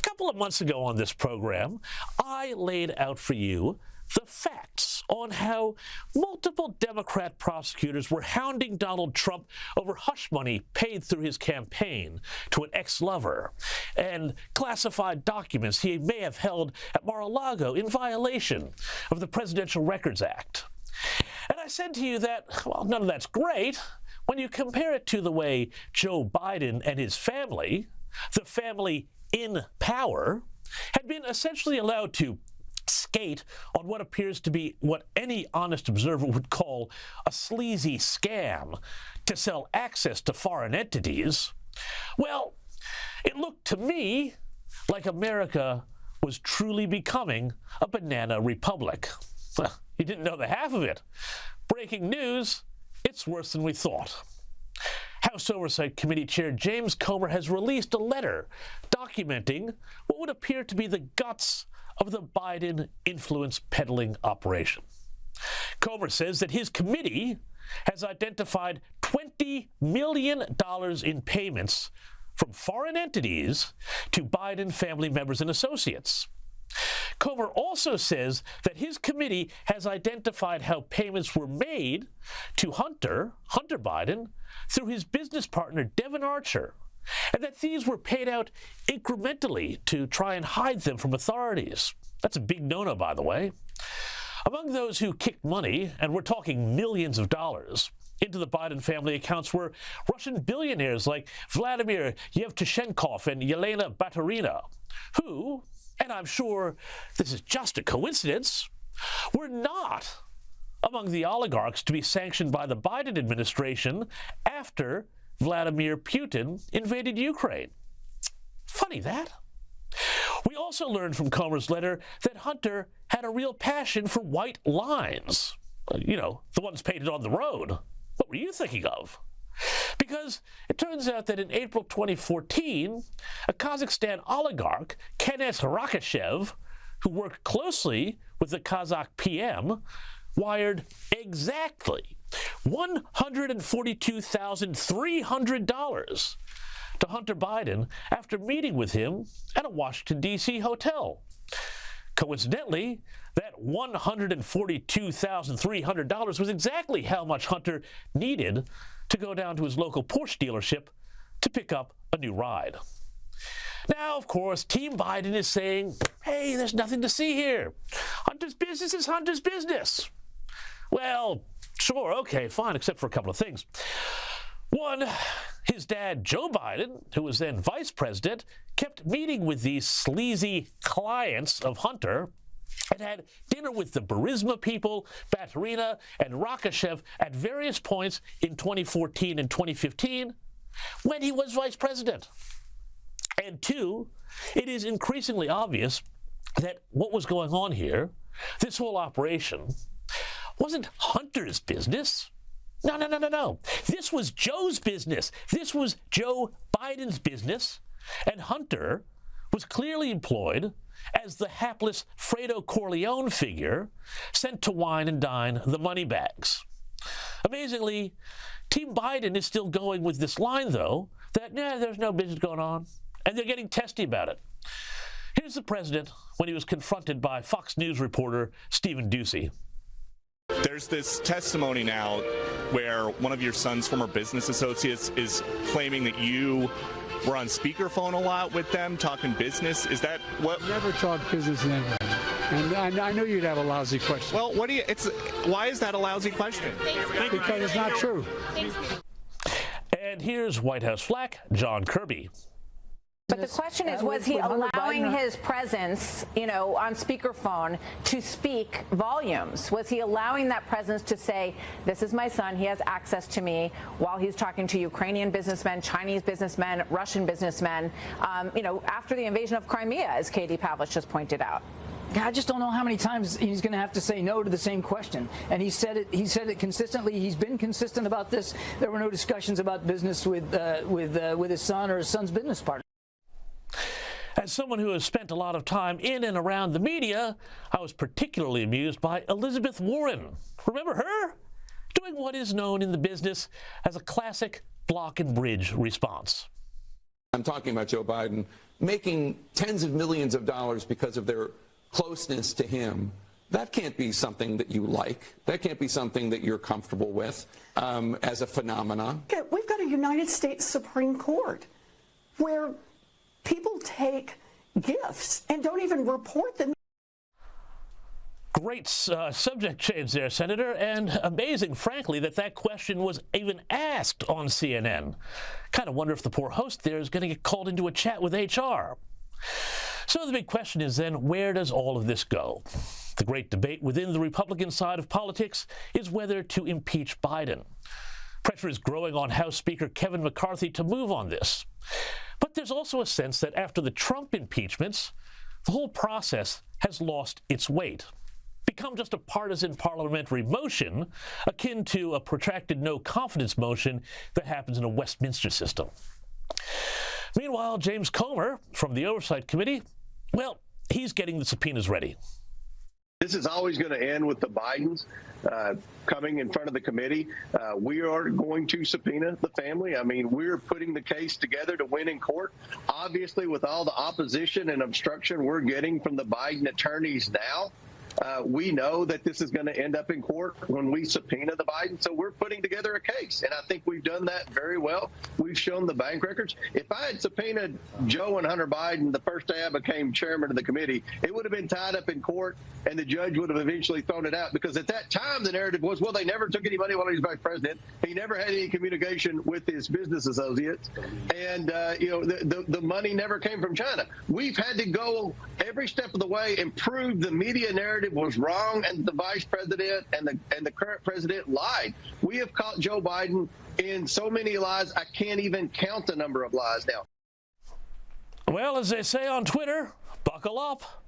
couple of months ago on this program, I laid out for you the facts on how multiple Democrat prosecutors were hounding Donald Trump over hush money paid through his campaign to an ex-lover and classified documents he may have held at Mar-a-Lago in violation of the Presidential Records Act. And I said to you that, well, none of that's great when you compare it to the way Joe Biden and his family, the family in power, had been essentially allowed to skate on what appears to be what any honest observer would call a sleazy scam to sell access to foreign entities. Well, it looked to me like America was truly becoming a banana republic. Well, you didn't know the half of it. Breaking news, it's worse than we thought. House Oversight Committee Chair James Comer has released a letter documenting what would appear to be the guts of the Biden influence peddling operation. Comer says that his committee has identified $20 million in payments from foreign entities to Biden family members and associates. Comer also says that his committee has identified how payments were made to Hunter Biden, through his business partner, Devon Archer, and that these were paid out incrementally to try and hide them from authorities. That's a big no-no, by the way. Among those who kicked money, and we're talking millions of dollars, into the Biden family accounts were Russian billionaires like Vladimir Yevtushenkov and Yelena Baturina, who, and I'm sure this is just a coincidence, were not among the oligarchs to be sanctioned by the Biden administration after Vladimir Putin invaded Ukraine. Funny that. We also learned from Comer's letter that Hunter had a real passion for white lines. You know, the ones painted on the road. What were you thinking of? Because it turns out that in April 2014, a Kazakhstan oligarch, Kenes Rakashev, who worked closely with the Kazakh PM, wired exactly $142,300 to Hunter Biden after meeting with him at a Washington, D.C. hotel. Coincidentally, that $142,300 was exactly how much Hunter needed to go down to his local Porsche dealership to pick up a new ride. Now, of course, Team Biden is saying, hey, there's nothing to see here. Hunter's business is Hunter's business. Well, sure, okay, fine, except for a couple of things. One, his dad, Joe Biden, who was then vice president, kept meeting with these sleazy clients of Hunter and had dinner with the Burisma people, Baturina, and Rakashev at various points in 2014 and 2015 when he was vice president. And two, it is increasingly obvious that what was going on here, this whole operation, wasn't Hunter's business. No. This was Joe's business. This was Joe Biden's business. And Hunter was clearly employed as the hapless Fredo Corleone figure sent to wine and dine the money bags. Amazingly, Team Biden is still going with this line, though, that, there's no business going on. And they're getting testy about it. Here's the president when he was confronted by Fox News reporter Stephen Doocy. There's this testimony now where one of your son's former business associates is claiming that you were on speakerphone a lot with them talking business. Is that what? Never talk business in anybody. And I knew you'd have a lousy question. Well, why is that a lousy question? Because it's not true. And here's White House flack John Kirby. But the question is, was he allowing his presence, on speakerphone to speak volumes? Was he allowing that presence to say, this is my son, he has access to me, while he's talking to Ukrainian businessmen, Chinese businessmen, Russian businessmen, after the invasion of Crimea, as Katie Pavlich just pointed out? I just don't know how many times he's going to have to say no to the same question. And he said it consistently. He's been consistent about this. There were no discussions about business with his son or his son's business partner. As someone who has spent a lot of time in and around the media, I was particularly amused by Elizabeth Warren. Remember her? Doing what is known in the business as a classic block and bridge response. I'm talking about Joe Biden making tens of millions of dollars because of their closeness to him, that can't be something that you like. That can't be something that you're comfortable with as a phenomenon. We've got a United States Supreme Court where people take gifts and don't even report them. Great subject change there, Senator, and amazing, frankly, that question was even asked on CNN. Kind of wonder if the poor host there is going to get called into a chat with HR. So the big question is then, where does all of this go? The great debate within the Republican side of politics is whether to impeach Biden. Pressure is growing on House Speaker Kevin McCarthy to move on this. But there's also a sense that after the Trump impeachments, the whole process has lost its weight, become just a partisan parliamentary motion akin to a protracted no-confidence motion that happens in a Westminster system. Meanwhile, James Comer from the Oversight Committee, well, he's getting the subpoenas ready. This is always going to end with the Bidens coming in front of the committee. We are going to subpoena the family. I mean, we're putting the case together to win in court. Obviously, with all the opposition and obstruction we're getting from the Biden attorneys now, we know that this is going to end up in court when we subpoena the Biden. So we're putting together a case, and I think we've done that very well. We've shown the bank records. If I had subpoenaed Joe and Hunter Biden the first day I became chairman of the committee, it would have been tied up in court, and the judge would have eventually thrown it out, because at that time the narrative was, well, they never took any money while he was vice president. He never had any communication with his business associates, and the money never came from China. We've had to go every step of the way and prove the media narrative was wrong, and the vice president and the current president lied. We have caught Joe Biden in so many lies, I can't even count the number of lies now. Well, as they say on Twitter, buckle up.